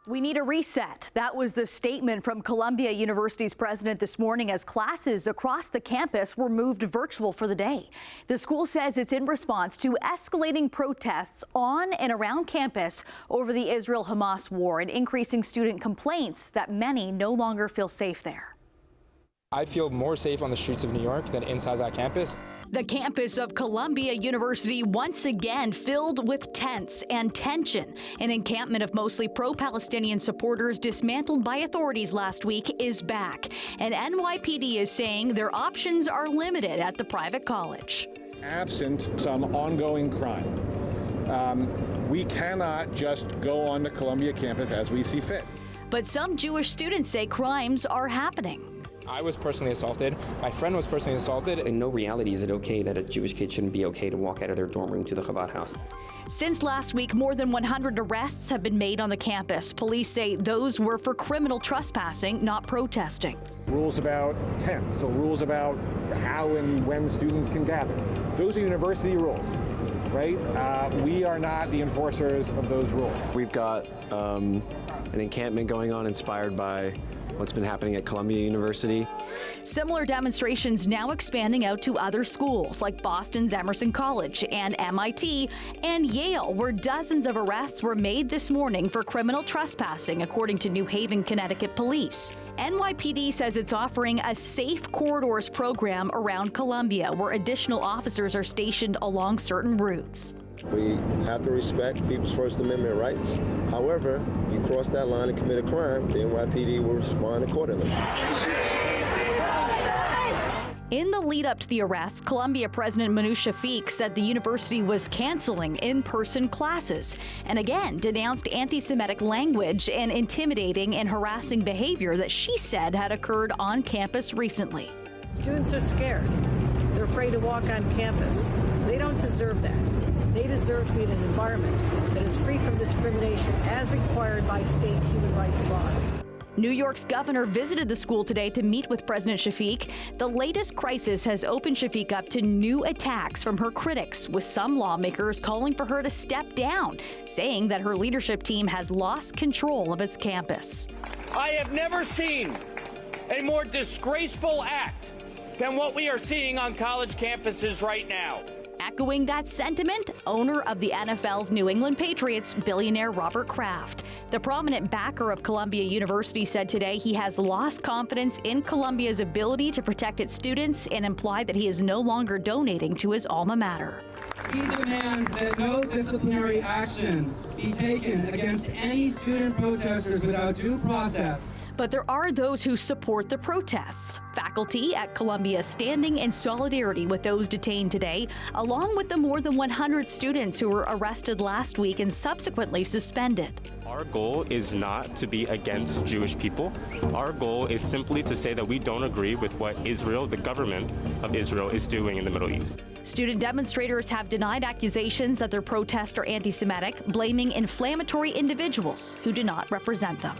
We need a reset. That was the statement from Columbia University's president this morning as classes across the campus were moved virtual for the day. The school says it's in response to escalating protests on and around campus over the Israel-Hamas war and increasing student complaints that many no longer feel safe there. I feel more safe on the streets of New York than inside that campus. The campus of Columbia University once again filled with tents and tension. An encampment of mostly pro-Palestinian supporters dismantled by authorities last week is back. And NYPD is saying their options are limited at the private college. Absent some ongoing crime, we cannot just go on the Columbia campus as we see fit. But some Jewish students say crimes are happening. I was personally assaulted. My friend was personally assaulted. In no reality is it okay that a Jewish kid shouldn't be okay to walk out of their dorm room to the Chabad house. Since last week, more than 100 arrests have been made on the campus. Police say those were for criminal trespassing, not protesting. Rules about tents, so rules about how and when students can gather. Those are university rules, right? We are not the enforcers of those rules. We've got an encampment going on inspired by what's been happening at Columbia University. Similar demonstrations now expanding out to other schools like Boston's Emerson College and MIT and Yale, where dozens of arrests were made this morning for criminal trespassing, according to New Haven, Connecticut police. NYPD says it's offering a Safe Corridors program around Columbia, where additional officers are stationed along certain routes. We have to respect people's First Amendment rights. However, if you cross that line and commit a crime, the NYPD will respond accordingly. In the lead up to the arrests, Columbia President Manoush Shafiq said the university was canceling in-person classes and again denounced anti-Semitic language and intimidating and harassing behavior that she said had occurred on campus recently. Students are scared. They're afraid to walk on campus. They don't deserve that. They deserve to be in an environment that is free from discrimination as required by state human rights laws. New York's governor visited the school today to meet with President Shafiq. The latest crisis has opened Shafiq up to new attacks from her critics, with some lawmakers calling for her to step down, saying that her leadership team has lost control of its campus. I have never seen a more disgraceful act than what we are seeing on college campuses right now. Echoing that sentiment, owner of the NFL's New England Patriots, billionaire Robert Kraft. The prominent backer of Columbia University said today he has lost confidence in Columbia's ability to protect its students and implied that he is no longer donating to his alma mater. We demand that no disciplinary action be taken against any student protesters without due process. But there are those who support the protests. Faculty at Columbia standing in solidarity with those detained today, along with the more than 100 students who were arrested last week and subsequently suspended. Our goal is not to be against Jewish people. Our goal is simply to say that we don't agree with what Israel, the government of Israel, is doing in the Middle East. Student demonstrators have denied accusations that their protests are anti-Semitic, blaming inflammatory individuals who do not represent them.